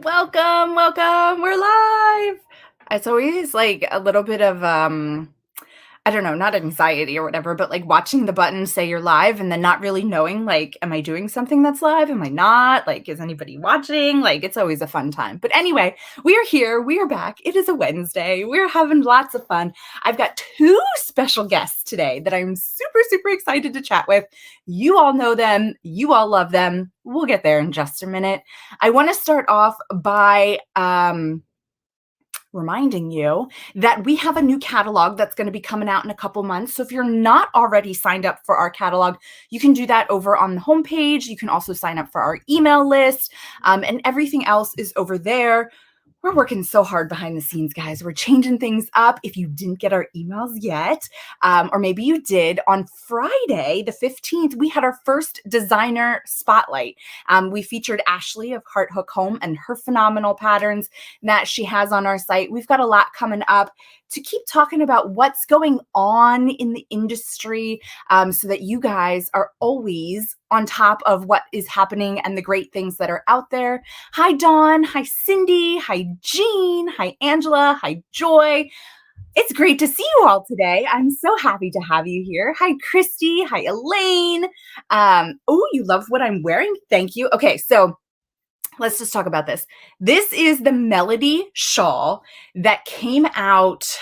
Welcome, welcome. We're live. It's always like a little bit of I don't know, not anxiety or whatever, but like watching the button say you're live and then not really knowing like, am I doing something that's live? Am I not? Like, is anybody watching? Like, it's always a fun time. But anyway, we are here. We are back. It is a Wednesday. We're having lots of fun. I've got two special guests today that I'm super, super excited to chat with. You all know them. You all love them. We'll get there in just a minute. I want to start off by reminding you that we have a new catalog that's going to be coming out in a couple months. So if you're not already signed up for our catalog, you can do that over on the homepage. You can also sign up for our email list, and everything else is over there. We're working so hard behind the scenes, guys. We're changing things up. If you didn't get our emails yet, or maybe you did, on Friday, the 15th, we had our first designer spotlight. We featured Ashley of Heart Hook Home and her phenomenal patterns that she has on our site. We've got a lot coming up to keep talking about what's going on in the industry, so that you guys are always on top of what is happening and the great things that are out there. Hi, Dawn. Hi, Cindy. Hi, Jean. Hi, Angela. Hi, Joy. It's great to see you all today. I'm so happy to have you here. Hi, Christy. Hi, Elaine. Oh, you love what I'm wearing? Thank you. Okay, so let's just talk about this. This is the Melody shawl that came out,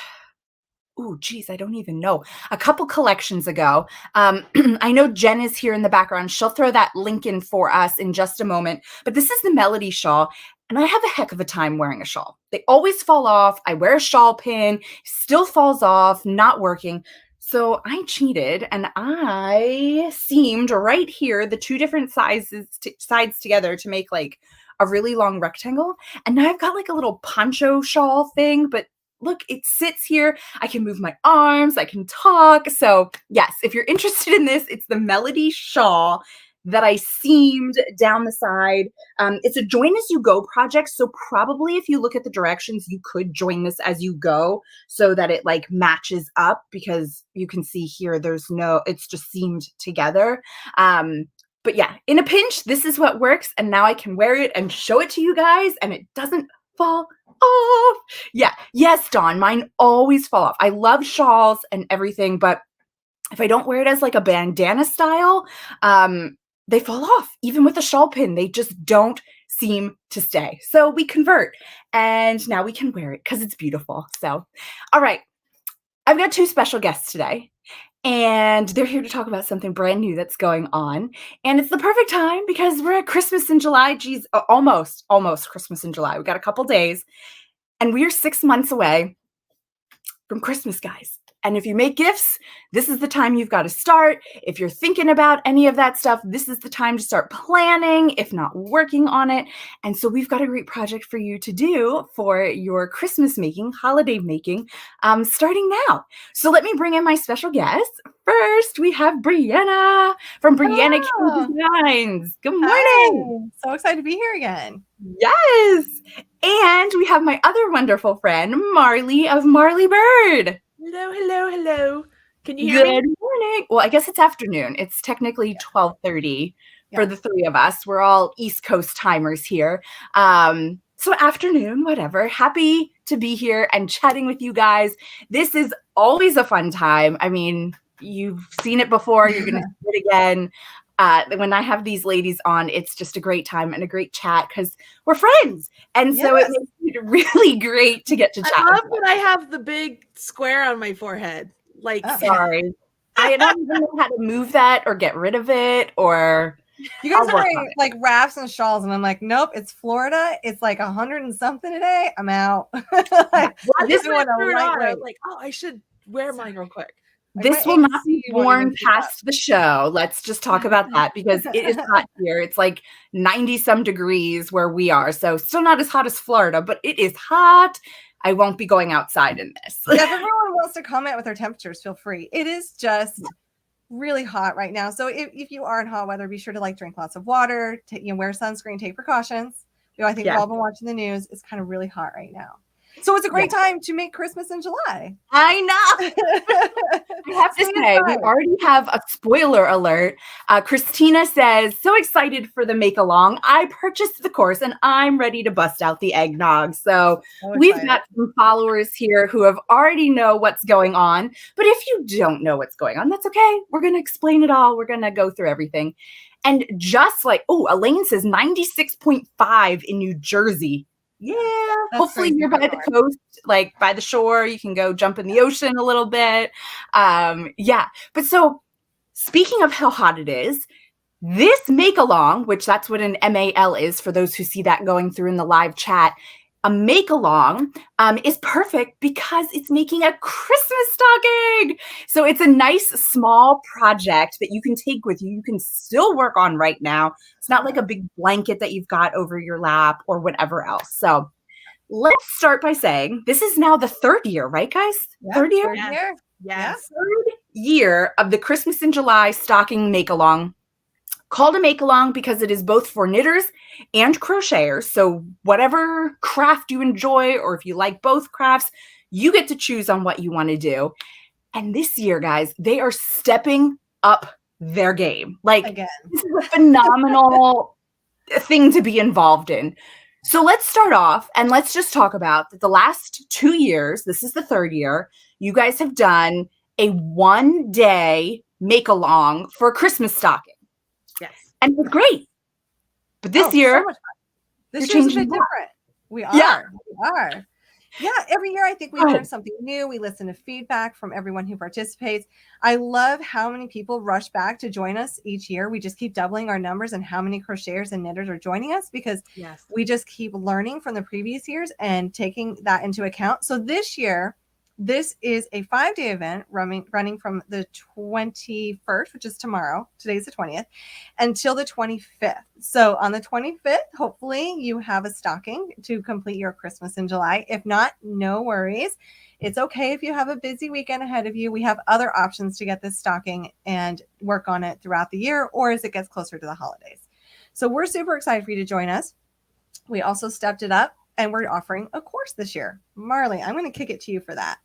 oh, geez, I don't even know, a couple collections ago. I know Jen is here in the background. She'll throw that link in for us in just a moment. But this is the Melody shawl, and I have a heck of a time wearing a shawl. They always fall off. I wear a shawl pin, still falls off, not working. So I cheated and I seamed right here the two different sides together to make like a really long rectangle. And now I've got like a little poncho shawl thing, but look, it sits here. I can move my arms, I can talk. So yes, if you're interested in this, it's the Melody shawl that I seamed down the side. It's a join as you go project. So probably if you look at the directions, you could join this as you go so that it like matches up, because you can see here, it's just seamed together. But yeah, in a pinch, this is what works. And now I can wear it and show it to you guys and it doesn't fall off. Yeah. Yes, Dawn, mine always fall off. I love shawls and everything, but if I don't wear it as like a bandana style, they fall off. Even with a shawl pin, they just don't seem to stay. So we convert and now we can wear it because it's beautiful. So, all right. I've got two special guests today. And they're here to talk about something brand new that's going on. And it's the perfect time because we're at Christmas in July. Geez, almost Christmas in July. We got a couple days. And we are 6 months away from Christmas, guys. And if you make gifts, this is the time you've got to start. If you're thinking about any of that stuff, this is the time to start planning, if not working on it. And so we've got a great project for you to do for your Christmas making, holiday making, starting now. So let me bring in my special guests. First, we have Brianna from Brianna King Designs. Good morning. Hi. So excited to be here again. Yes. And we have my other wonderful friend, Marley of Marley Bird. Hello. Can you hear me? Good morning. Well, I guess it's afternoon. It's technically 12:30 for the three of us. We're all East Coast timers here. So afternoon, whatever. Happy to be here and chatting with you guys. This is always a fun time. I mean, you've seen it before. You're going to see it again. When I have these ladies on, it's just a great time and a great chat because we're friends. And so it makes it really great to get to chat. I love that I have the big square on my forehead. Like, sorry. I don't even know how to move that or get rid of it, or you guys are wearing like wraps and shawls, and I'm like, nope, it's Florida. It's like 100 and something today. I'm out. This one I'm like, oh, I should wear mine real quick. This will not be worn past the show. Let's just talk about that because it is hot here. It's like 90 some degrees where we are. So still not as hot as Florida, but it is hot. I won't be going outside in this. Yeah, if everyone wants to comment with their temperatures, feel free. It is just really hot right now. So if you are in hot weather, be sure to like drink lots of water, wear sunscreen, take precautions. I think we've all been watching the news. It's kind of really hot right now. So it's a great time to make Christmas in July. I know. I have to say, we already have a spoiler alert. Christina says, so excited for the make along. I purchased the course and I'm ready to bust out the eggnog. So we've got some followers here who have already know what's going on. But if you don't know what's going on, that's okay. We're going to explain it all. We're going to go through everything. And just like, Elaine says 96.5 in New Jersey. Yeah. Hopefully you're by the coast, like by the shore. You can go jump in the ocean a little bit. Yeah. But so speaking of how hot it is, this make along, which that's what an MAL is for those who see that going through in the live chat, a make along is perfect because it's making a Christmas stocking. So it's a nice small project that you can take with you. You can still work on right now. It's not like a big blanket that you've got over your lap or whatever else. So let's start by saying this is now the third year, right, guys? Yeah, third year? Yes. Third year of the Christmas in July stocking make along. Called a make along because it is both for knitters and crocheters. So whatever craft you enjoy, or if you like both crafts, you get to choose on what you want to do. And this year, guys, they are stepping up their game. Like, again, this is a phenomenal thing to be involved in. So let's start off and let's just talk about that the last 2 years, this is the third year, you guys have done a 1-day make along for a Christmas stocking. Yes. And it was great. But this year, so much fun. This year's a bit different. We are. Yeah, every year I think we learn something new. We listen to feedback from everyone who participates. I love how many people rush back to join us each year. We just keep doubling our numbers and how many crocheters and knitters are joining us because we just keep learning from the previous years and taking that into account. So this year, this is a 5-day event running from the 21st, which is tomorrow. Today's the 20th, until the 25th. So on the 25th, hopefully you have a stocking to complete your Christmas in July. If not, no worries. It's okay if you have a busy weekend ahead of you. We have other options to get this stocking and work on it throughout the year or as it gets closer to the holidays. So we're super excited for you to join us. We also stepped it up. And we're offering a course this year. Marley, I'm going to kick it to you for that.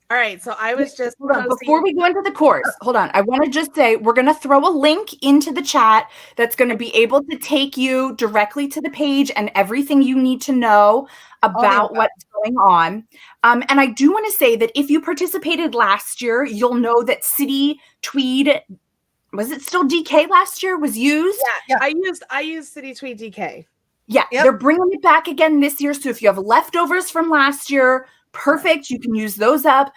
All right. So I was just before we go into the course, hold on. I want to just say we're going to throw a link into the chat that's going to be able to take you directly to the page and everything you need to know about what's going on. And I do want to say that if you participated last year, you'll know that City Tweed, was it still DK last year, was used? Yeah. I used City Tweed DK. Yeah, they're bringing it back again this year. So if you have leftovers from last year, perfect. You can use those up.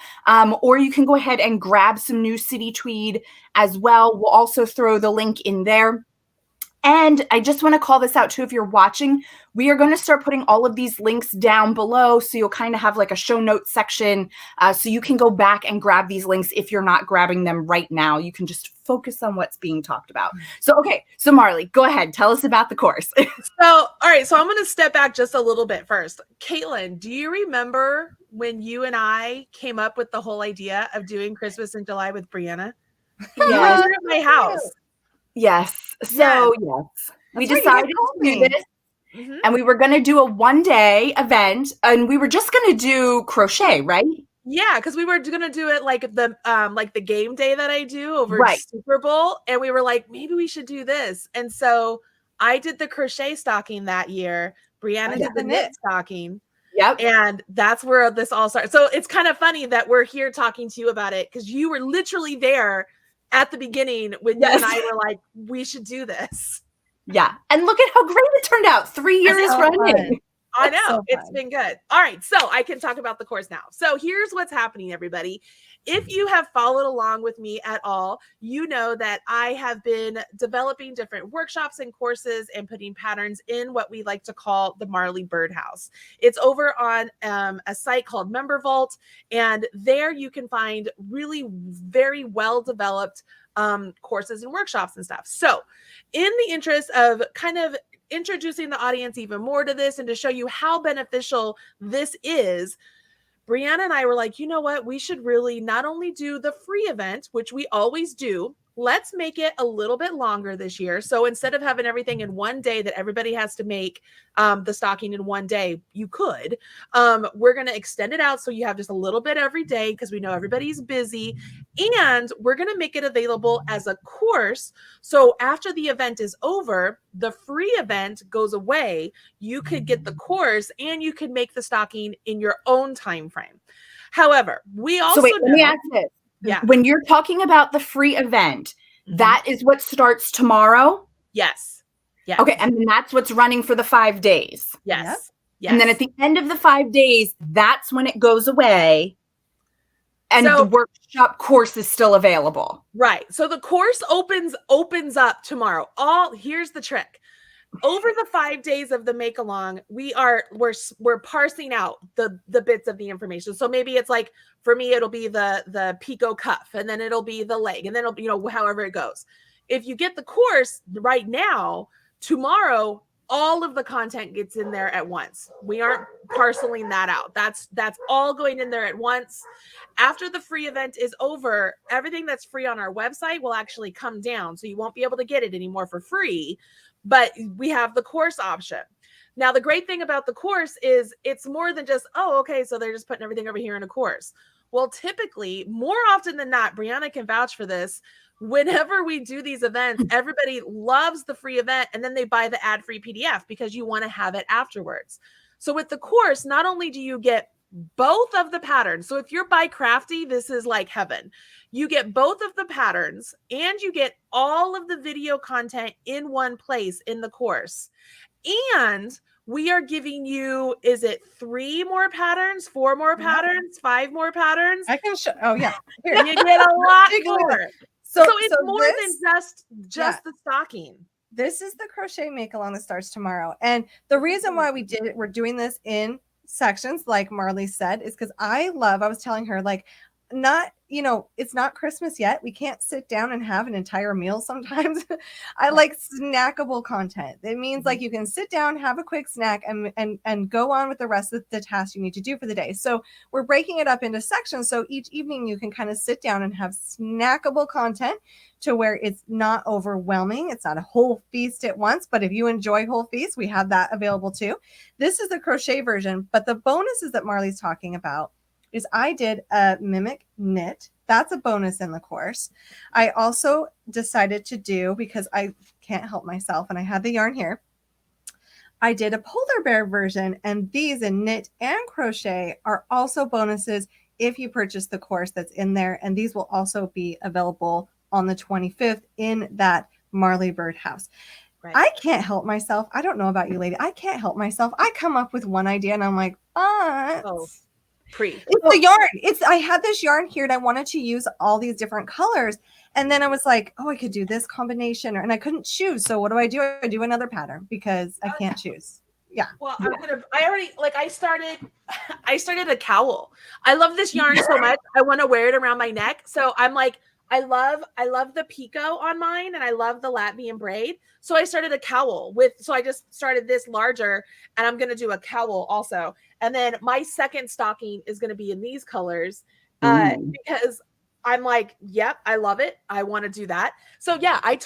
Or you can go ahead and grab some new City Tweed as well. We'll also throw the link in there. And I just want to call this out too, if you're watching, we are going to start putting all of these links down below. So you'll kind of have like a show notes section. So you can go back and grab these links if you're not grabbing them right now. You can just focus on what's being talked about. So, okay. So Marley, go ahead. Tell us about the course. All right. So I'm going to step back just a little bit first. Katelyn, do you remember when you and I came up with the whole idea of doing Christmas in July with Brianna? Yeah. You were at my house. Yes. So yes, we decided to do this and we were going to do a 1-day event and we were just going to do crochet, right? Yeah. Cause we were going to do it like the game day that I do over Super Bowl. And we were like, maybe we should do this. And so I did the crochet stocking that year. Brianna did the knit stocking. Yep. And that's where this all started. So it's kind of funny that we're here talking to you about it because you were literally there at the beginning when you and I were like, we should do this. Yeah. And look at how great it turned out. 3 years running. I know. It's been good. All right. So I can talk about the course now. So here's what's happening, everybody. If you have followed along with me at all, you know that I have been developing different workshops and courses and putting patterns in what we like to call the Marley Birdhouse. It's over on a site called Member Vault, and there you can find really very well-developed courses and workshops and stuff. So in the interest of kind of introducing the audience even more to this and to show you how beneficial this is, Brianna and I were like, you know what? We should really not only do the free event, which we always do. let's make it a little bit longer this year. So instead of having everything in one day that everybody has to make the stocking in one day, you could. We're going to extend it out so you have just a little bit every day because we know everybody's busy. And we're going to make it available as a course. So after the event is over, the free event goes away. You could get the course and you could make the stocking in your own time frame. However, we also let me ask this. Yeah. When you're talking about the free event, that is what starts tomorrow? Yes. Yes. Okay. And then that's what's running for the 5 days. Yes. Yep. Yes. And then at the end of the 5 days, that's when it goes away. And the workshop course is still available. Right. So the course opens up tomorrow. Here's the trick. Over the 5 days of the make along, we're parsing out the bits of the information. So maybe it's like, for me, it'll be the picot cuff, and then it'll be the leg, and then it'll be, however it goes. If you get the course right now, tomorrow, all of the content gets in there at once. We aren't parceling that out. That's all going in there at once. After the free event is over, everything that's free on our website will actually come down. So you won't be able to get it anymore for free, but we have the course option. Now, the great thing about the course is it's more than just, okay, so they're just putting everything over here in a course. Well, typically, more often than not, Brianna can vouch for this. Whenever we do these events, everybody loves the free event and then they buy the ad-free PDF because you want to have it afterwards. So with the course, not only do you get both of the patterns. So if you're by Crafty, this is like heaven. You get both of the patterns and you get all of the video content in one place in the course. And we are giving you, is it 3 more patterns, 4 more patterns, 5 more patterns? I can show. Oh yeah. Here. You get a lot more. So it's more than just the stocking. This is the crochet make along that starts tomorrow. And the reason why we're doing this in sections, like Marley said, is because I was telling her, like, it's not Christmas yet. We can't sit down and have an entire meal sometimes. I like snackable content. It means like you can sit down, have a quick snack, and go on with the rest of the tasks you need to do for the day. So we're breaking it up into sections. So each evening you can kind of sit down and have snackable content to where it's not overwhelming. It's not a whole feast at once, but if you enjoy whole feasts, we have that available too. This is the crochet version, but the bonuses that Marley's talking about is I did a mimic knit. That's a bonus in the course. I also decided to do, because I can't help myself and I had the yarn here, I did a polar bear version, and these in knit and crochet are also bonuses if you purchase the course that's in there. And these will also be available on the 25th in that Marley Bird house. Right. I can't help myself. I don't know about you, lady. I can't help myself. I come up with one idea and I'm like, it's the yarn. I had this yarn here and I wanted to use all these different colors. And then I was like, I could do this combination, and I couldn't choose. So what do? I do another pattern because I can't choose. Yeah. Well, I started a cowl. I love this yarn so much. I want to wear it around my neck. So I'm like, I love the picot on mine, and I love the Latvian braid. So I started a cowl so I just started this larger, and I'm going to do a cowl also. And then my second stocking is going to be in these colors because I'm like, yep, I love it. I want to do that. So yeah, I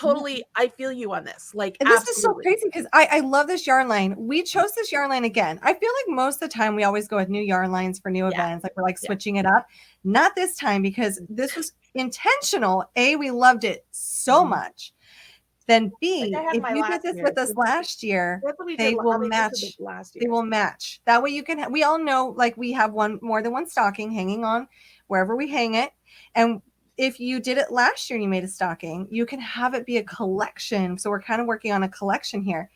feel you on this. Like, and this is so crazy because I love this yarn line. We chose this yarn line again. I feel like most of the time we always go with new yarn lines for new events. Like we're like switching it up. Not this time, because this was intentional. A, we loved it so much. Then B, if you did this with us last year, they will match. They will match. That way you can, we all know, like we have more than one stocking hanging on wherever we hang it. And if you did it last year and you made a stocking, you can have it be a collection. So we're kind of working on a collection here.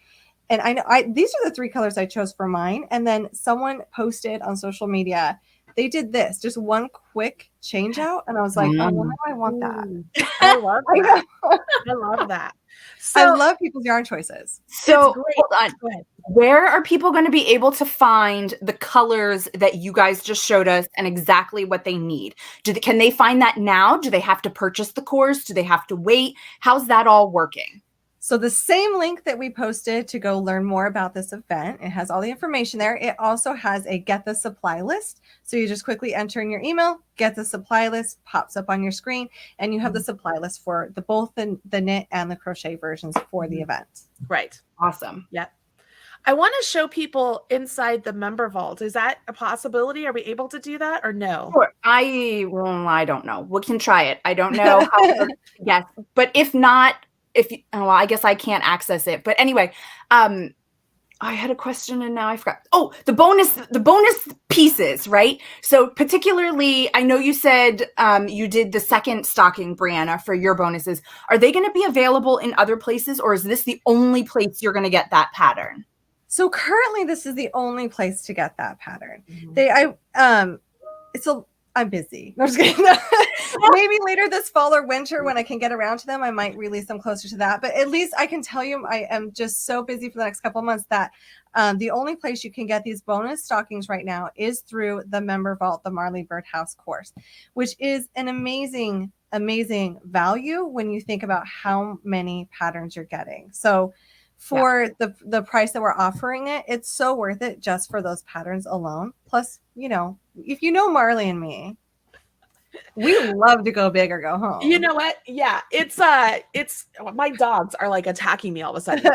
And I know these are the 3 colors I chose for mine. And then someone posted on social media, they did this, just one quick change out. And I was like, oh, I want that. I love that. I love that. So, I love people's yarn choices. So hold on. Where are people going to be able to find the colors that you guys just showed us and exactly what they need? Can they find that now? Do they have to purchase the course? Do they have to wait? How's that all working? So the same link that we posted to go learn more about this event, it has all the information there. It also has a get the supply list. So you just quickly enter in your email, get the supply list, pops up on your screen, and you have the supply list for both the knit and the crochet versions for the event. Right. Awesome. Yep. I want to show people inside the member vault. Is that a possibility? Are we able to do that or no? Sure. I don't know. We can try it. I don't know how. Yes, but if not, I guess I can't access it. But anyway, I had a question and now I forgot. Oh, the bonus pieces, right? So particularly, I know you said you did the second stocking, Brianna, for your bonuses. Are they going to be available in other places, or is this the only place you're going to get that pattern? So currently, this is the only place to get that pattern. I'm busy. No, I'm just kidding. Maybe later this fall or winter, when I can get around to them, I might release them closer to that. But at least I can tell you, I am just so busy for the next couple of months that the only place you can get these bonus stockings right now is through the Member Vault, the Marley Birdhouse course, which is an amazing, amazing value when you think about how many patterns you're getting. So for the price that we're offering it, it's so worth it just for those patterns alone. Plus, if you know Marley and me, we love to go big or go home. You know what? Yeah, it's my dogs are like attacking me all of a sudden.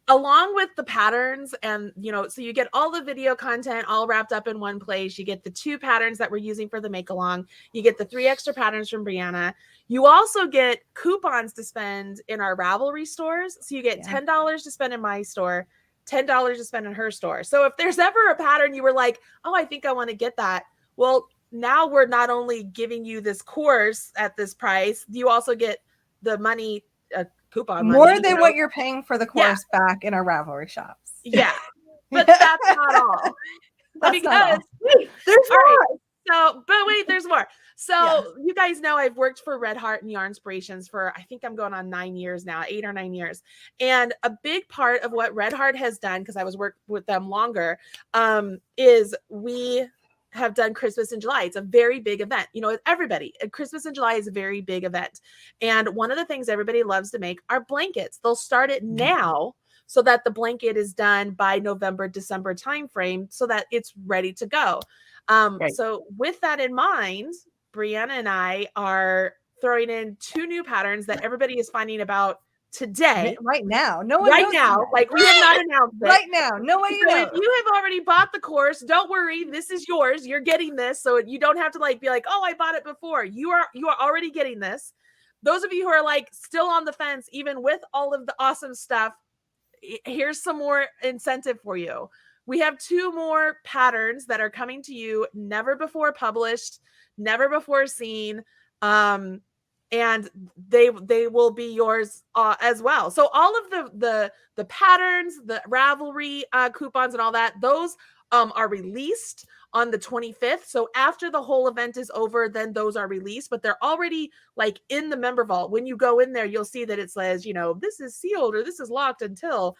Along with the patterns and, so you get all the video content all wrapped up in one place. You get the 2 patterns that we're using for the make along. You get the 3 extra patterns from Brianna. You also get coupons to spend in our Ravelry stores. So you get $10 to spend in my store, $10 to spend in her store. So if there's ever a pattern you were like, oh, I think I want to get that. Well, now we're not only giving you this course at this price, you also get the money, coupon more money, than what you're paying for the course back in our Ravelry shops. Yeah, but that's not all. That's not all. There's more. But wait, there's more. So you guys know I've worked for Red Heart and Yarn Inspirations for, I think I'm going on 9 years now, 8 or 9 years. And a big part of what Red Heart has done, because I was worked with them longer, is we have done Christmas in July. It's a very big event. Everybody, Christmas in July is a very big event. And one of the things everybody loves to make are blankets. They'll start it now so that the blanket is done by November, December timeframe so that it's ready to go. So with that in mind, Brianna and I are throwing in 2 new patterns that everybody is finding about today. Right now. No one right knows now. that. Like we have not announced it. Right now. No one knows. If you have already bought the course, don't worry. This is yours. You're getting this. So you don't have to be like, oh, I bought it before. You are already getting this. Those of you who are still on the fence, even with all of the awesome stuff, here's some more incentive for you. We have 2 more patterns that are coming to you, never before published, never before seen. And they will be yours as well. So all of the patterns, the Ravelry coupons and all that, those are released on the 25th. So after the whole event is over, then those are released, but they're already in the member vault. When you go in there, you'll see that it says, this is sealed or this is locked until,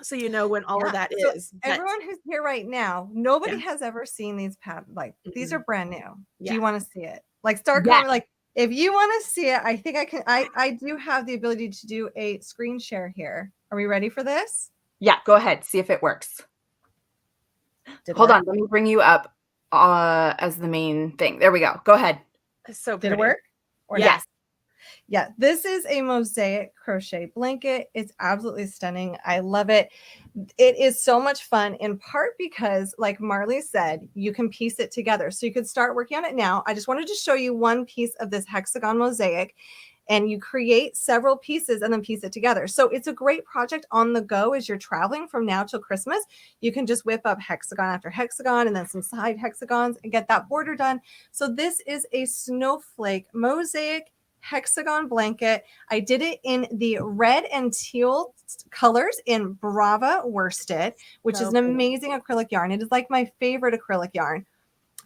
so when all of that is. Everyone who's here right now, nobody has ever seen these patterns. These are brand new. Do you want to see it? Start comment, if you want to see it, I think I can. I do have the ability to do a screen share here. Are we ready for this? Yeah, go ahead. See if it works. Hold on. Let me bring you up as the main thing. There we go. Go ahead. So did it work? Yes. Yeah, this is a mosaic crochet blanket. It's absolutely stunning. I love it. It is so much fun, in part because, like Marley said, you can piece it together. So you could start working on it now. I just wanted to show you one piece of this Hexagon Mosaic, and you create several pieces and then piece it together. So it's a great project on the go as you're traveling from now till Christmas. You can just whip up hexagon after hexagon and then some side hexagons and get that border done. So this is a snowflake mosaic hexagon blanket. I did it in the red and teal colors in Brava worsted, which is an amazing acrylic yarn. It is my favorite acrylic yarn.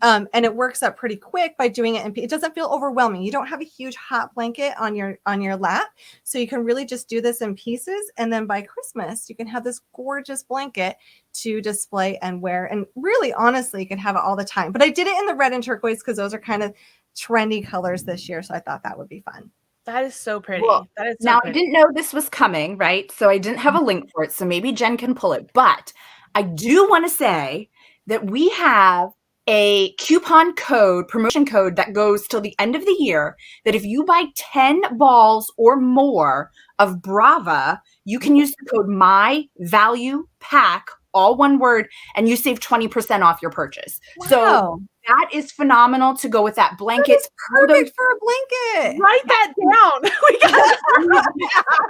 And it works up pretty quick by doing it, and it doesn't feel overwhelming. You don't have a huge hot blanket on your lap, so you can really just do this in pieces. And then by Christmas, you can have this gorgeous blanket to display and wear. And really, honestly, you can have it all the time. But I did it in the red and turquoise because those are kind of trendy colors this year, so I thought that would be fun. That is so pretty. Well, That is so now, I pretty. didn't know this was coming, right? So I didn't have a link for it. So maybe Jen can pull it. But I do want to say that we have a coupon code, promotion code that goes till the end of the year, that if you buy 10 balls or more of Brava, you can use the code MyValuePack, all one word, and you save 20% off your purchase. Wow. So that is phenomenal to go with that blanket. Perfect for a blanket. Write that down. We got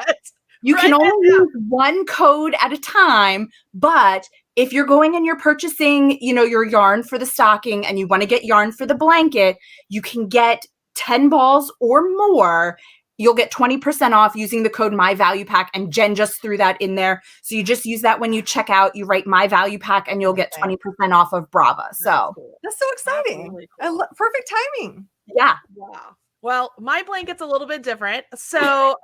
that. You can only use one code at a time, but if you're going and you're purchasing, your yarn for the stocking and you want to get yarn for the blanket, you can get 10 balls or more. You'll get 20% off using the code MyValuePack, and Jen just threw that in there. So you just use that when you check out, you write MyValuePack and you'll get 20% off of Brava. So that's so exciting. Really cool. Perfect timing. Yeah. Wow. Well, my blanket's a little bit different. So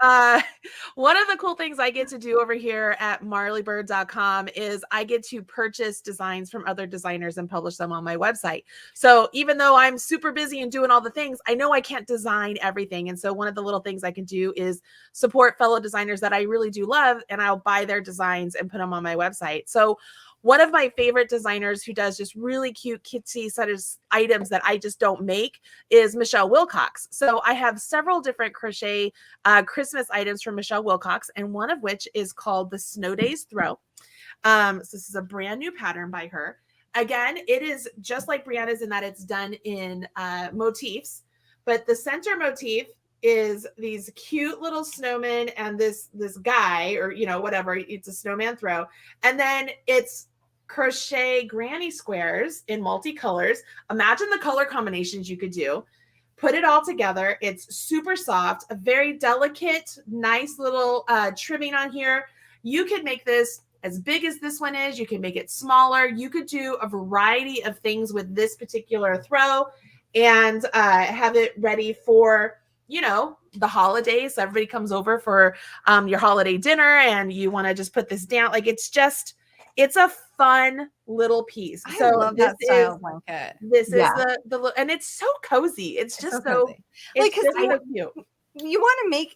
one of the cool things I get to do over here at marleybird.com is I get to purchase designs from other designers and publish them on my website. So even though I'm super busy and doing all the things, I know I can't design everything. And so one of the little things I can do is support fellow designers that I really do love, and I'll buy their designs and put them on my website. So one of my favorite designers who does just really cute kitsy sort of items that I just don't make is Michelle Wilcox. So I have several different crochet Christmas items from Michelle Wilcox, and one of which is called the Snow Days Throw. So this is a brand new pattern by her. Again, it is just like Brianna's in that it's done in motifs, but the center motif is these cute little snowmen and this guy, or whatever, it's a snowman throw, and then it's crochet granny squares in multicolors. Imagine the color combinations you could do. Put it all together. It's super soft, a very delicate, nice little trimming on here. You could make this as big as this one is. You can make it smaller. You could do a variety of things with this particular throw and have it ready for the holidays. So everybody comes over for your holiday dinner and you want to just put this down. Like it's a fun little piece. I love that style blanket. This is the and it's so cozy. It's just so like, it's so cute. You want to make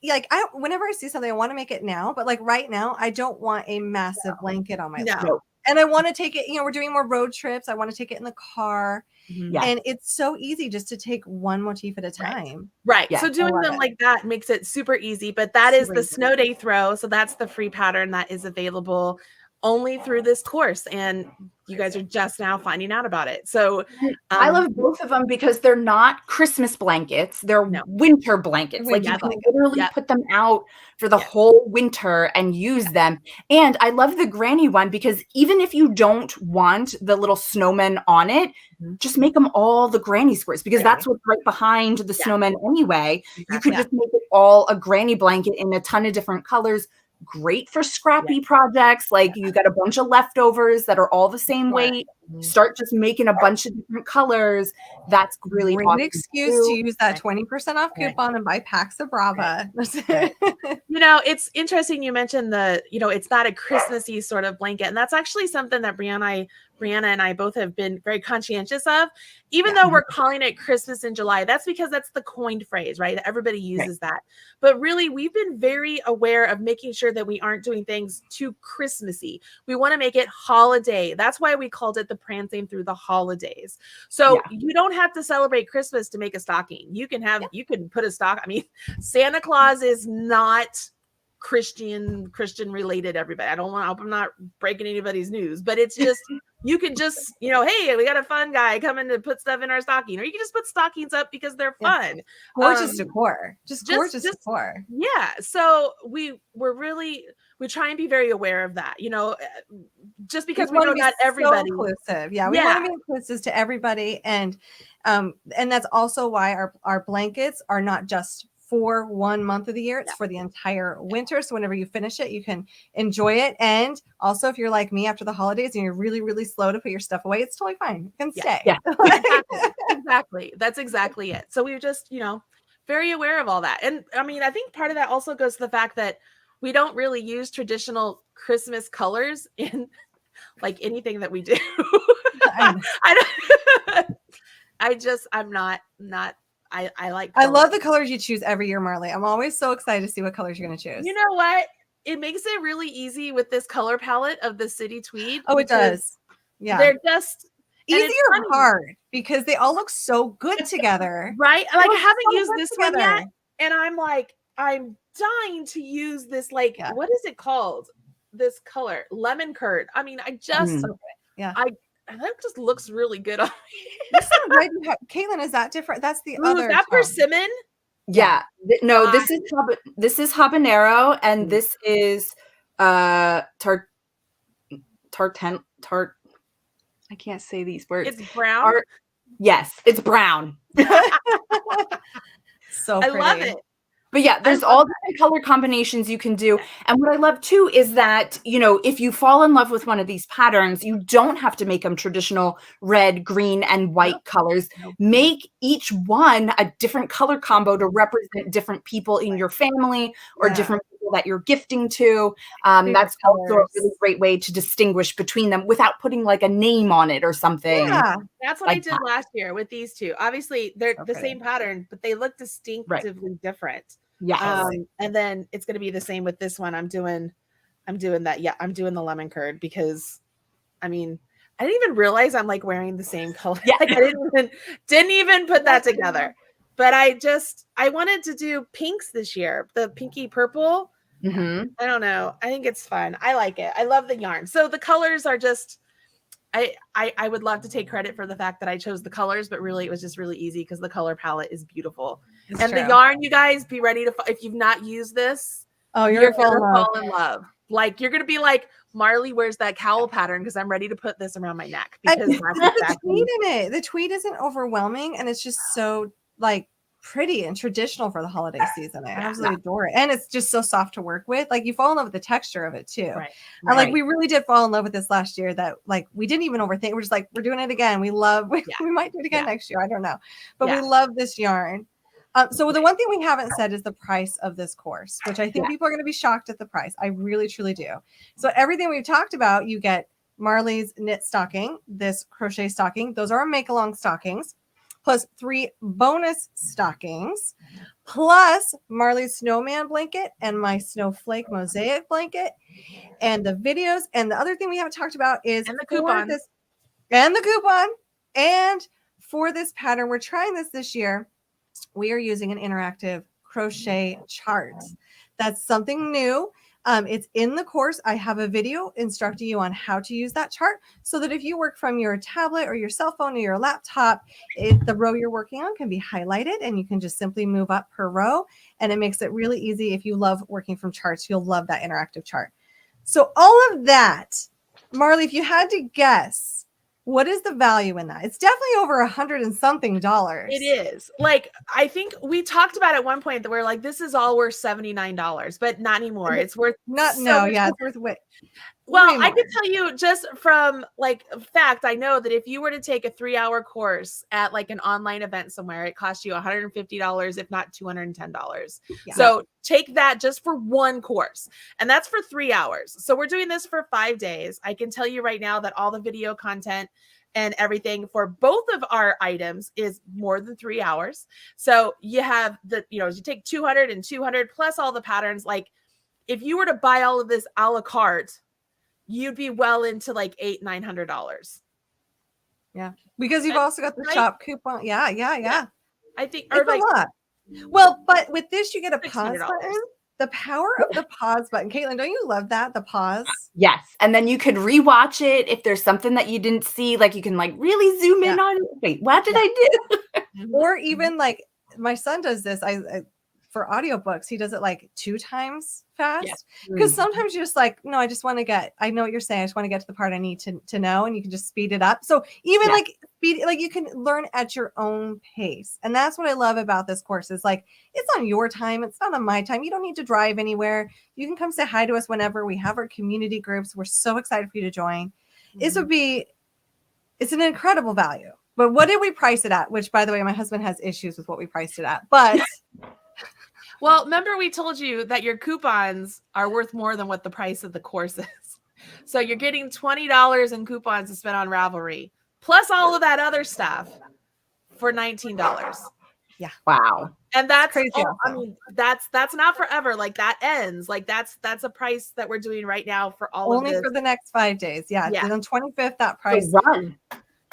whenever I see something, I want to make it now, but like right now, I don't want a massive blanket on my lap. And I want to take it, we're doing more road trips. I want to take it in the car. Yeah. And it's so easy just to take one motif at a time. Right. Yeah. So doing them like that makes it super easy, but that is the Snow Day Throw. So that's the free pattern that is available only through this course, and you guys are just now finding out about it. So I love both of them because they're not Christmas blankets, they're winter blankets. Like you can literally put them out for the whole winter and use them. And I love the granny one because even if you don't want the little snowmen on it, just make them all the granny squares, because that's what's right behind the snowmen anyway. You could just make it all a granny blanket in a ton of different colors. Great for scrappy projects. Like you got a bunch of leftovers that are all the same weight. Start just making a bunch of different colors. That's really great excuse to use that 20% off coupon and buy packs of Brava. It's interesting you mentioned it's not a Christmassy sort of blanket, and that's actually something that Brianna and I both have been very conscientious of. Even though we're calling it Christmas in July, that's because that's the coined phrase, right? Everybody uses that. But really, we've been very aware of making sure that we aren't doing things too Christmassy. We want to make it holiday. That's why we called it the Prancing Through the Holidays. So you don't have to celebrate Christmas to make a stocking. You can put a stock. I mean, Santa Claus is not Christian related, everybody. I hope I'm not breaking anybody's news, but it's just, you can just, hey, we got a fun guy coming to put stuff in our stocking, or you can just put stockings up because they're fun. Gorgeous decor. Just gorgeous decor. Yeah. So we try and be very aware of that, just because we know not everybody. So inclusive. Yeah. We want to be inclusive to everybody. And that's also why our blankets are not just for 1 month of the year. It's for the entire winter. So whenever you finish it, you can enjoy it. And also, if you're like me after the holidays and you're really, really slow to put your stuff away, it's totally fine. You can stay. Yeah. Exactly. That's exactly it. So we were just, very aware of all that. And I mean, I think part of that also goes to the fact that we don't really use traditional Christmas colors in like anything that we do. I'm not I like I color. love the colors you choose every year, Marley. I'm always so excited to see what colors you're going to choose. You know what? It makes it really easy with this color palette of the City Tweed. Oh, it does. Yeah. They're just easy or hard because they all look so good together. Right? Like I haven't used this one yet. And I'm like, I'm dying to use this, like, what is it called? This color, lemon curd. I mean, I just, that just looks really good on me. This is red. Katelyn, is that different? That's the other. Is that persimmon? Yeah. No, this is habanero, and this is tart. I can't say these words. It's brown. Yes, it's brown. So pretty. I love it. But yeah, there's all different color combinations you can do. And what I love too is that, you know, if you fall in love with one of these patterns, you don't have to make them traditional red, green, and white colors. Make each one a different color combo to represent different people in your family or different people that you're gifting to. That's also a really great way to distinguish between them without putting like a name on it or something. Yeah, that's what I did last year with these two. Obviously, they're the same pattern, but they look distinctively different. Yeah. And then it's going to be the same with this one. I'm doing that. Yeah. I'm doing the lemon curd because I mean, I didn't even realize I'm like wearing the same color. Yeah. Like I didn't even put that together, but I wanted to do pinks this year, the pinky purple. Mm-hmm. I don't know. I think it's fun. I like it. I love the yarn. So the colors are just, I would love to take credit for the fact that I chose the colors, but really it was just really easy because the color palette is beautiful. The yarn, you guys, be ready to, if you've not used this, you're going to fall in love. Like you're going to be like, Marley, where's that cowl pattern? Because I'm ready to put this around my neck. Because the tweed in it. The tweed isn't overwhelming and it's just so like pretty and traditional for the holiday season. I absolutely adore it. And it's just so soft to work with. Like you fall in love with the texture of it too. Right. And like we really did fall in love with this last year that like we didn't even overthink. We're just like, we're doing it again. We might do it again next year. I don't know. But we love this yarn. So the one thing we haven't said is the price of this course, which I think people are going to be shocked at the price. I really, truly do. So everything we've talked about, you get Marley's knit stocking, this crochet stocking. Those are our make-along stockings, plus 3 bonus stockings, plus Marley's snowman blanket and my Snowflake mosaic blanket, and the videos. And the other thing we haven't talked about is the coupon. And for this pattern, we're trying this year. We are using an interactive crochet chart. That's something new. It's in the course. I have a video instructing you on how to use that chart so that if you work from your tablet or your cell phone or your laptop, the row you're working on can be highlighted and you can just simply move up per row. And it makes it really easy. If you love working from charts, you'll love that interactive chart. So all of that, Marley, if you had to guess, what is the value in that? It's definitely over $100 and something. It is. Like, I think we talked about at one point that we're like, this is all worth $79, but not anymore. It's worth it's worth way. Well, I can tell you just from like fact, I know that if you were to take a 3-hour course at like an online event somewhere, it costs you $150, if not $210. Yeah. So take that just for one course, and that's for 3 hours. So we're doing this for 5 days. I can tell you right now that all the video content and everything for both of our items is more than 3 hours. So you have you take 200 and 200 plus all the patterns. Like if you were to buy all of this a la carte, you'd be well into like $800-900. Yeah, because you've also got the shop coupon. Yeah. I think it's a lot. Well, but with this, you get a pause button. The power of the pause button. Katelyn, don't you love that? The pause. Yes. And then you could rewatch it if there's something that you didn't see. Like you can like really zoom in on it. Wait, what did I do? Or even like my son does this. I for audiobooks, he does it like 2 times fast. Because sometimes you're just like, no, I just want to I know what you're saying. I just want to get to the part I need to know. And you can just speed it up. So even like you can learn at your own pace. And that's what I love about this course is like, it's on your time. It's not on my time. You don't need to drive anywhere. You can come say hi to us whenever. We have our community groups. We're so excited for you to join. It's an incredible value. But what did we price it at? Which, by the way, my husband has issues with what we priced it at. But well, remember we told you that your coupons are worth more than what the price of the course is. So you're getting $20 in coupons to spend on Ravelry, plus all of that other stuff for $19. Yeah. Wow. And that's crazy. I mean, that's not forever. Like that ends. Like that's a price that we're doing right now for all only of this. for the next 5 days. Yeah. Yeah. Then on 25th, that price. So run.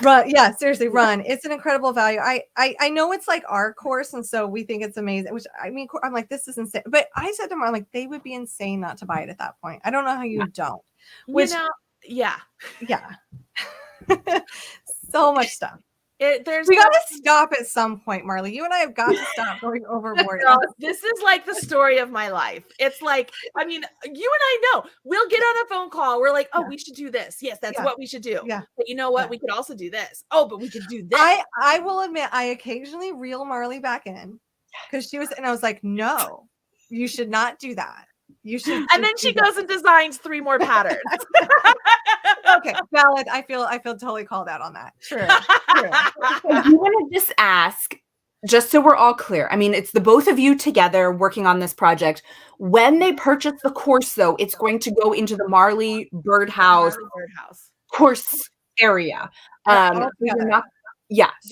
Yeah, seriously, run. It's an incredible value. I know it's like our course, and so we think it's amazing. Which I mean, I'm like, this is insane. But I said to them, I'm like, they would be insane not to buy it at that point. I don't know how you don't. Which, yeah. So much stuff. We gotta stop at some point, Marley. You and I have got to stop going overboard. Girl, this is like the story of my life. It's like, I mean, you and I know we'll get on a phone call. We're like, oh, we should do this. Yes, that's what we should do. Yeah. But you know what? We could also do this. Oh, but we could do this. I will admit, I occasionally reel Marley back in because she was, and I was like, no, you should not do that. You should. And then she goes and designs 3 more patterns. Okay, valid. I feel totally called out on that. True. I do want to just ask, just so we're all clear. I mean, it's the both of you together working on this project. When they purchase the course, though, it's going to go into the Marley Birdhouse course area. So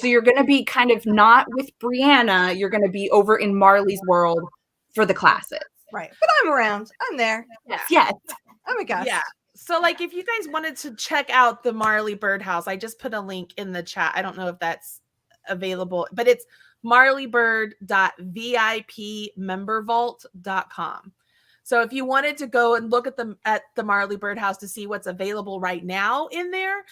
you're going to be kind of not with Brianna. You're going to be over in Marley's world for the classes. Right. But I'm around. I'm there. Yes. Oh my gosh. Yeah. So like if you guys wanted to check out the Marley Birdhouse, I just put a link in the chat. I don't know if that's available, but it's marleybird.vipmembervault.com. So if you wanted to go and look at the Marley Birdhouse to see what's available right now in there,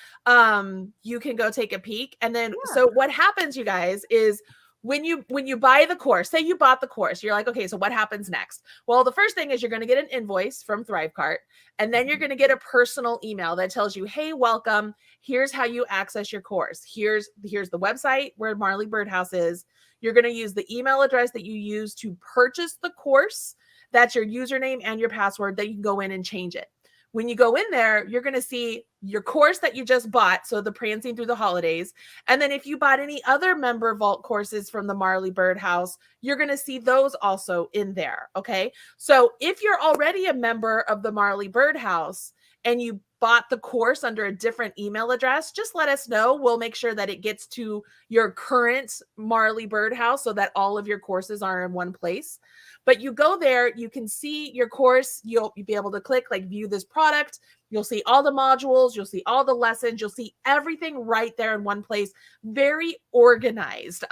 you can go take a peek. And then so what happens, you guys, is when you buy the course, say you bought the course, you're like, okay, so what happens next? Well, the first thing is you're going to get an invoice from Thrivecart, and then you're going to get a personal email that tells you, hey, welcome. Here's how you access your course. Here's the website where Marley Birdhouse is. You're going to use the email address that you use to purchase the course. That's your username and your password that you can go in and change it. When you go in there, you're going to see your course that you just bought, so the Prancing Through the Holidays. And then if you bought any other member vault courses from the Marley Birdhouse, you're going to see those also in there, okay? So if you're already a member of the Marley Birdhouse and you bought the course under a different email address, just let us know. We'll make sure that it gets to your current Marley Birdhouse so that all of your courses are in one place. But you go there, you can see your course. You'll be able to click like view this product. You'll see all the modules. You'll see all the lessons. You'll see everything right there in one place. Very organized.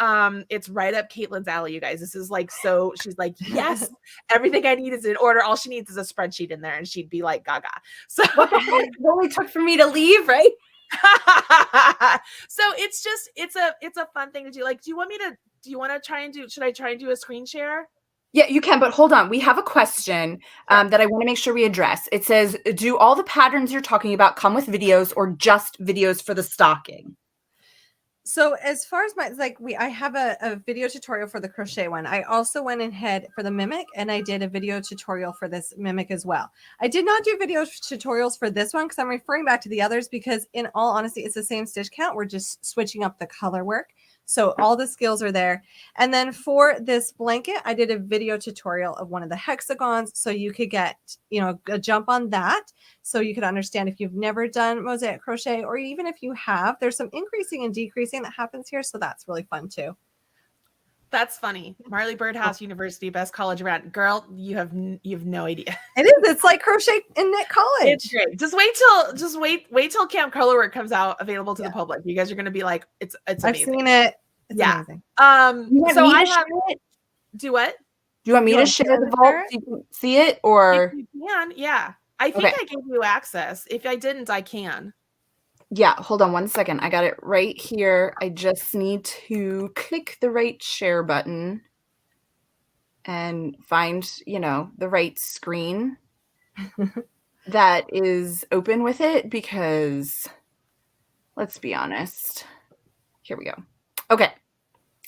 It's right up Katelyn's alley, you guys. This is like, so she's like, yes, everything I need is in order. All she needs is a spreadsheet in there, and she'd be like gaga. So it only took for me to leave, right? So it's a fun thing to do. Like, should I try and do a screen share? Yeah, you can, but hold on. We have a question that I want to make sure we address. It says, do all the patterns you're talking about come with videos or just videos for the stocking? So as far as I have a video tutorial for the crochet one. I also went ahead for the mimic, and I did a video tutorial for this mimic as well. I did not do video tutorials for this one because I'm referring back to the others, because in all honesty, it's the same stitch count. We're just switching up the color work. So all the skills are there. And then for this blanket, I did a video tutorial of one of the hexagons, so you could get, a jump on that. So you could understand if you've never done mosaic crochet, or even if you have, there's some increasing and decreasing that happens here. So that's really fun too. That's funny. Marley Birdhouse University, best college around. Girl, you have no idea. It is. It's like crochet and knit college. It's great. Just wait till Camp Colorwork comes out available to the public. You guys are going to be like, it's amazing. I've seen it. It's amazing. So I have it. Do what? Do you want me to share the vault so you can see it, or? If you can, yeah. I think I gave you access. If I didn't, I can. Yeah, hold on one second. I got it right here. I just need to click the right share button and find, the right screen that is open with it, because let's be honest. Here we go. Okay.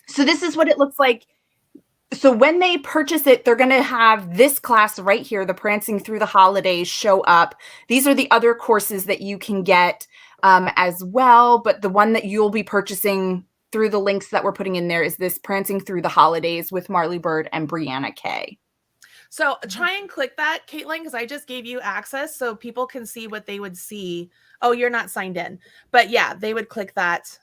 So this is what it looks like. So when they purchase it, they're going to have this class right here, the Prancing Through the Holidays, show up. These are the other courses that you can get as well. But the one that you'll be purchasing through the links that we're putting in there is this Prancing Through the Holidays with Marley Bird and Brianna K. So try and click that, Katelyn, because I just gave you access so people can see what they would see. Oh, you're not signed in. But yeah, they would click that.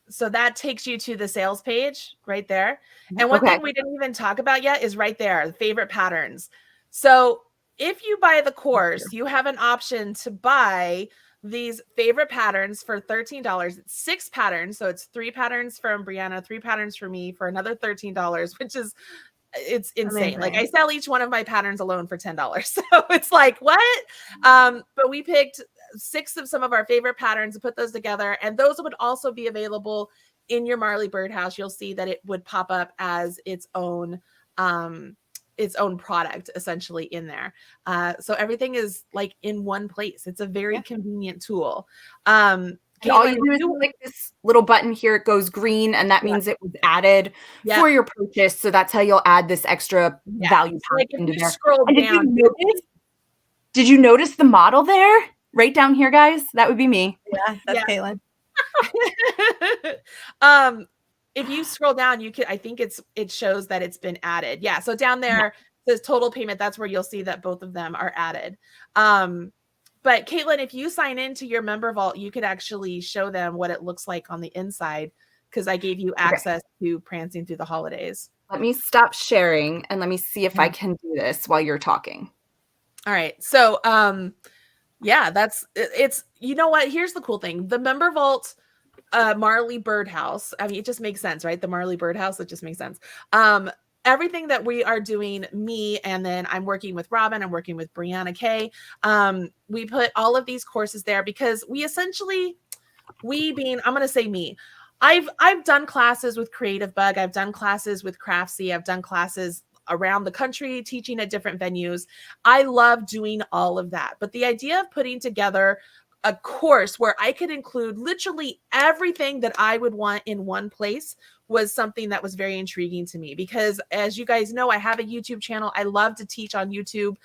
So that takes you to the sales page right there. And one thing we didn't even talk about yet is right there, the favorite patterns. So if you buy the course, you have an option to buy these favorite patterns for $13. It's 6 patterns. So it's 3 patterns from Brianna, 3 patterns for me for another $13, which is, it's insane. Like I sell each one of my patterns alone for $10. So it's like, what? But we picked 6 of some of our favorite patterns and put those together. And those would also be available in your Marley Birdhouse. You'll see that it would pop up as its own product essentially in there. So everything is like in one place. It's a very convenient tool. All you do is click this little button here. It goes green, and that means it was added for your purchase. So that's how you'll add this extra value pack into there. Scroll down. Did you notice the model there? Right down here, guys? That would be me. Yeah, that's Katelyn. If you scroll down, you can, I think it shows that it's been added. Yeah. So down there says total payment. That's where you'll see that both of them are added. But Katelyn, if you sign into your member vault, you could actually show them what it looks like on the inside, because I gave you access to Prancing Through the Holidays. Let me stop sharing and let me see if I can do this while you're talking. All right. So, yeah, it's, you know what? Here's the cool thing. The member vault, Marley Birdhouse. I mean, it just makes sense, right? The Marley Birdhouse, it just makes sense. Everything that we are doing, me, and then I'm working with Robin, I'm working with Brianna K. We put all of these courses there because we essentially, I'm going to say me. I've done classes with Creative Bug. I've done classes with Craftsy. I've done classes around the country, teaching at different venues. I love doing all of that. But the idea of putting together a course where I could include literally everything that I would want in one place was something that was very intriguing to me, because as you guys know, I have a YouTube channel. I love to teach on YouTube.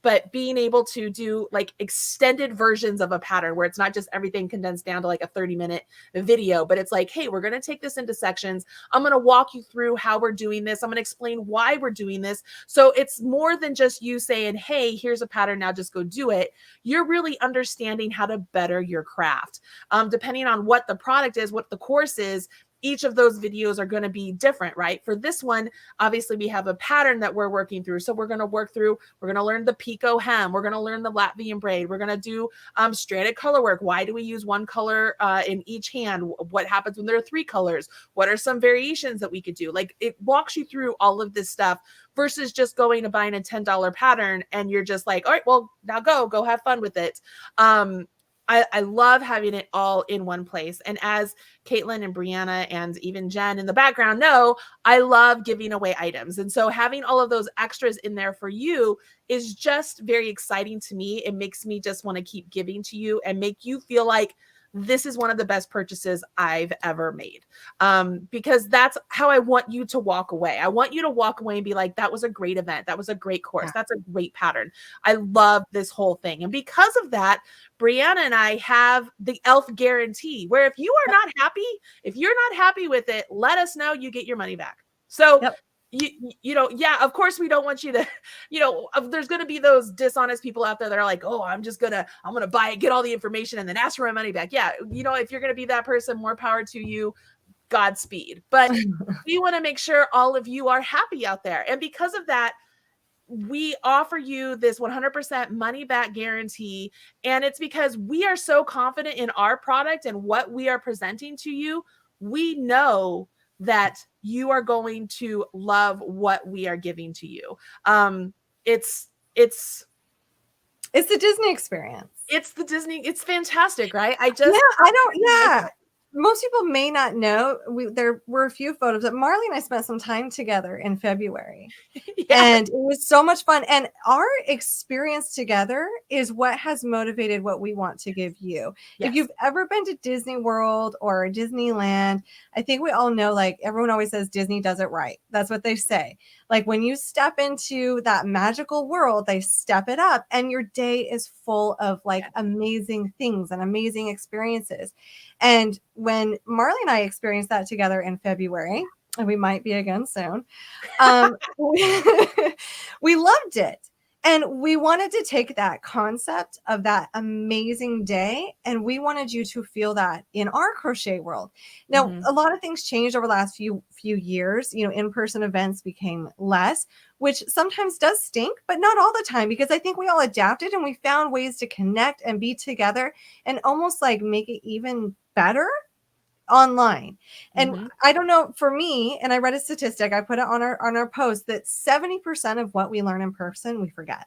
But being able to do like extended versions of a pattern where it's not just everything condensed down to like a 30-minute video, but it's like, hey, we're going to take this into sections. I'm going to walk you through how we're doing this. I'm going to explain why we're doing this. So it's more than just you saying, hey, here's a pattern, now just go do it. You're really understanding how to better your craft. Depending on what the product is, what the course is, each of those videos are going to be different, right? For this one, obviously we have a pattern that we're working through. So we're going to learn the picot hem. We're going to learn the Latvian braid. We're going to do stranded color work. Why do we use one color in each hand? What happens when there are 3 colors? What are some variations that we could do? Like, it walks you through all of this stuff versus just going to buying a $10 pattern and you're just like, all right, well, now go have fun with it. I love having it all in one place. And as Katelyn and Brianna and even Jen in the background know, I love giving away items. And so having all of those extras in there for you is just very exciting to me. It makes me just want to keep giving to you and make you feel like this is one of the best purchases I've ever made. Because that's how I want you to walk away. I want you to walk away and be like, that was a great event. That was a great course. That's a great pattern. I love this whole thing. And because of that, Brianna and I have the elf guarantee, where if you are not happy, if you're not happy with it, let us know, you get your money back. So you know, yeah, of course we don't want you to, you know, there's going to be those dishonest people out there that are like, oh, I'm going to buy it, get all the information and then ask for my money back. Yeah. You know, if you're going to be that person, more power to you, Godspeed. But we want to make sure all of you are happy out there. And because of that, we offer you this 100% money back guarantee. And it's because we are so confident in our product and what we are presenting to you. We know that you are going to love what we are giving to you. It's the Disney experience. It's fantastic, right? Most people may not know, there were a few photos that Marley and I spent some time together in February. And it was so much fun. And our experience together is what has motivated what we want to give you. If you've ever been to Disney World or Disneyland, I think we all know, like, everyone always says Disney does it right. That's what they say. Like, when you step into that magical world, they step it up and your day is full of like amazing things and amazing experiences. And when Marley and I experienced that together in February, and we might be again soon, we loved it. And we wanted to take that concept of that amazing day, and we wanted you to feel that in our crochet world. Now, a lot of things changed over the last few years. You know, in-person events became less, which sometimes does stink, but not all the time, because I think we all adapted and we found ways to connect and be together and almost like make it even better online. And I don't know, for me, and I read a statistic, I put it on our post, that 70% of what we learn in person, we forget.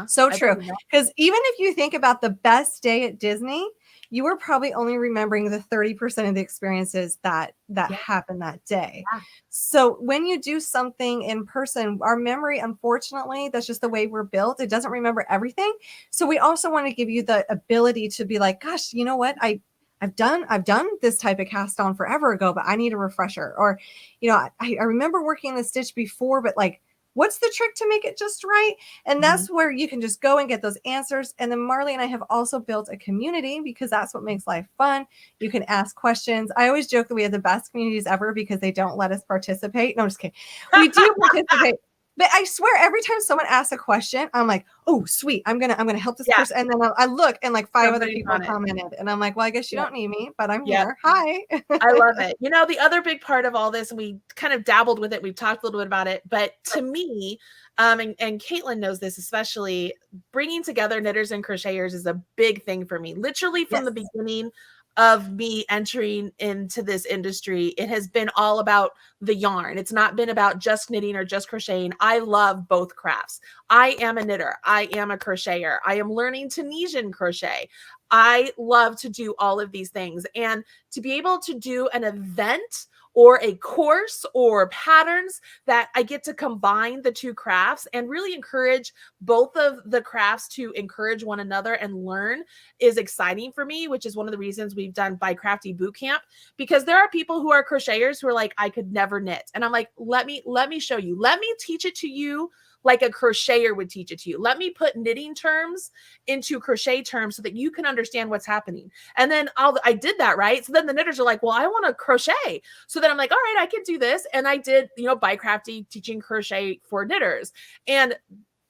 So true. Because even if you think about the best day at Disney, you were probably only remembering the 30% of the experiences that happened that day. So when you do something in person, our memory, unfortunately, that's just the way we're built. It doesn't remember everything. So we also want to give you the ability to be like, gosh, you know what? I've done this type of cast on forever ago, but I need a refresher. Or, you know, I remember working the stitch before, but like, what's the trick to make it just right? And that's where you can just go and get those answers. And then Marley and I have also built a community, because that's what makes life fun. You can ask questions. I always joke that we have the best communities ever because they don't let us participate. No, I'm just kidding. We do participate. But I swear, every time someone asks a question, I'm like, oh, sweet. I'm gonna help this person. And then I look and like 5 other people commented. And I'm like, well, I guess you don't need me, but I'm here. Hi. I love it. You know, the other big part of all this, and we kind of dabbled with it, we've talked a little bit about it, but to me, and Katelyn knows this, especially, bringing together knitters and crocheters is a big thing for me. Literally from the beginning of me entering into this industry, it has been all about the yarn. It's not been about just knitting or just crocheting. I love both crafts. I am a knitter. I am a crocheter. I am learning Tunisian crochet. I love to do all of these things. And to be able to do an event or a course or patterns that I get to combine the two crafts and really encourage both of the crafts to encourage one another and learn is exciting for me, which is one of the reasons we've done By Crafty Bootcamp, because there are people who are crocheters who are like, I could never knit. And I'm like, let me show you. Let me teach it to you like a crocheter would teach it to you. Let me put knitting terms into crochet terms so that you can understand what's happening. And then I did that, right? So then the knitters are like, well, I want to crochet. So then I'm like, all right, I can do this. And I did, you know, By Crafty teaching crochet for knitters. And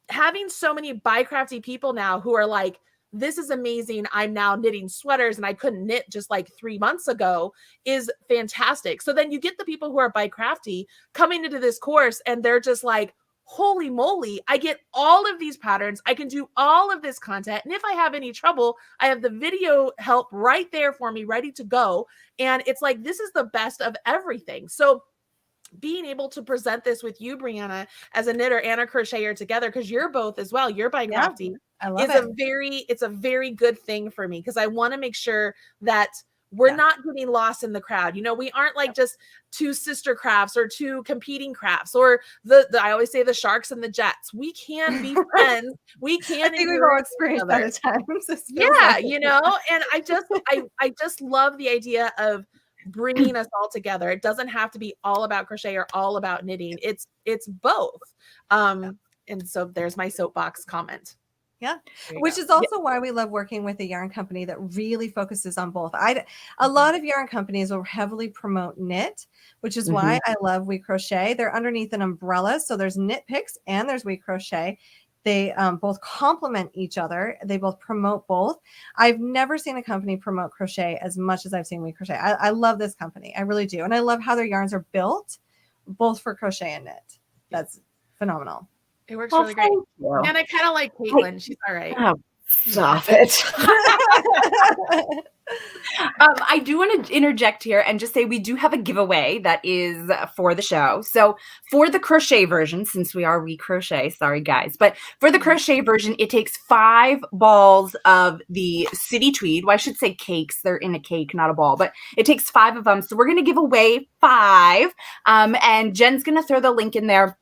having so many By Crafty people now who are like, this is amazing. I'm now knitting sweaters and I couldn't knit just like 3 months ago is fantastic. So then you get the people who are By Crafty coming into this course and they're just like, holy moly, I get all of these patterns. I can do all of this content. And if I have any trouble, I have the video help right there for me, ready to go. And it's like, this is the best of everything. So being able to present this with you, Brianna, as a knitter and a crocheter together, because you're both as well, you're By Crafty, it's a very good thing for me, because I want to make sure that we're not getting lost in the crowd. You know, we aren't like just two sister crafts or two competing crafts, or the I always say the sharks and the jets. We can be friends. We can. I think we've all experienced that at times. Yeah, you know, and I just love the idea of bringing us all together. It doesn't have to be all about crochet or all about knitting. It's both. And so there's my soapbox comment. Yeah, which is also why we love working with a yarn company that really focuses on both. A lot of yarn companies will heavily promote knit, which is why I love WeCrochet. They're underneath an umbrella. So there's Knit Picks and there's WeCrochet. They both complement each other. They both promote both. I've never seen a company promote crochet as much as I've seen WeCrochet. I love this company. I really do. And I love how their yarns are built, both for crochet and knit. That's phenomenal. It works really great. And I kind of like Katelyn. She's all right. Oh, stop it. I do want to interject here and just say we do have a giveaway that is for the show. So for the crochet version, since we are WeCrochet, sorry guys, but for the crochet version, it takes 5 balls of the city tweed. Well, I should say cakes. They're in a cake, not a ball, but it takes 5 of them. So we're going to give away 5. And Jen's going to throw the link in there.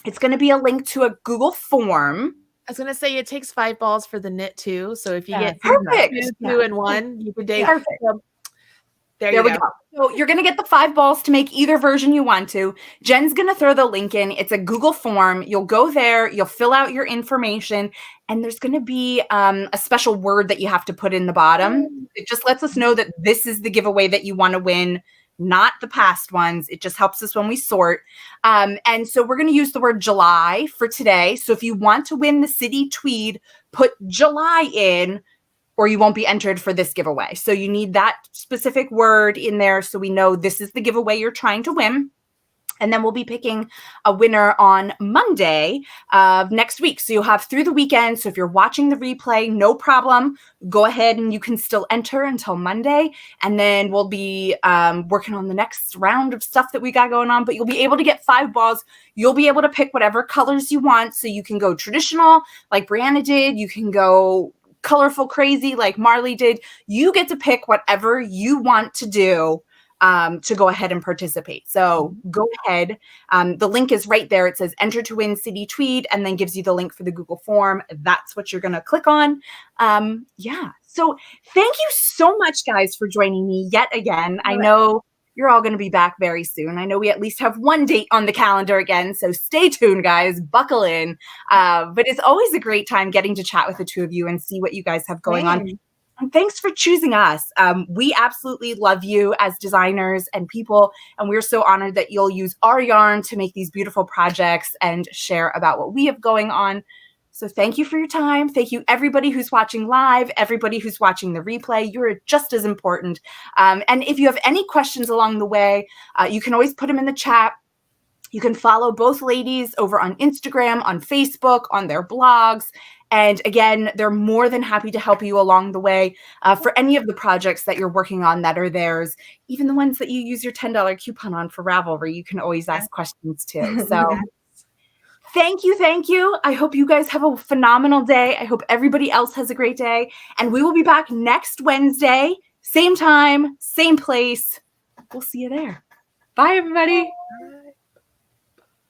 It's going to be a link to a Google form. I was going to say it takes 5 balls for the knit too. So if you get perfect. 2 and 1, you could date. Perfect. There we go. So you're going to get the 5 balls to make either version you want to. Jen's going to throw the link in. It's a Google form. You'll go there. You'll fill out your information. And there's going to be a special word that you have to put in the bottom. It just lets us know that this is the giveaway that you want to win. not the past ones. It just helps us when we sort. And so we're going to use the word July for today. So if you want to win the City Tweed, put July in, or you won't be entered for this giveaway. So you need that specific word in there so we know this is the giveaway you're trying to win. And then we'll be picking a winner on Monday of next week. So you'll have through the weekend. So if you're watching the replay, no problem. Go ahead and you can still enter until Monday. And then we'll be working on the next round of stuff that we got going on. But you'll be able to get 5 balls. You'll be able to pick whatever colors you want. So you can go traditional like Brianna did. You can go colorful, crazy like Marley did. You get to pick whatever you want to do to go ahead and participate. So go ahead. The link is right there. It says enter to win City Tweed and then gives you the link for the Google form. That's what you're going to click on. Yeah. So thank you so much, guys, for joining me yet again. I know you're all going to be back very soon. I know we at least have one date on the calendar again. So stay tuned, guys. Buckle in. But it's always a great time getting to chat with the two of you and see what you guys have going on. And thanks for choosing us. We absolutely love you as designers and people, and we're so honored that you'll use our yarn to make these beautiful projects and share about what we have going on. So thank you for your time. Thank you, everybody who's watching live, everybody who's watching the replay. You're just as important. And if you have any questions along the way, you can always put them in the chat. You can follow both ladies over on Instagram, on Facebook, on their blogs. And again, they're more than happy to help you along the way for any of the projects that you're working on that are theirs, even the ones that you use your $10 coupon on for Ravelry. You can always ask questions too. So thank you. Thank you. I hope you guys have a phenomenal day. I hope everybody else has a great day. And we will be back next Wednesday, same time, same place. We'll see you there. Bye, everybody. Bye.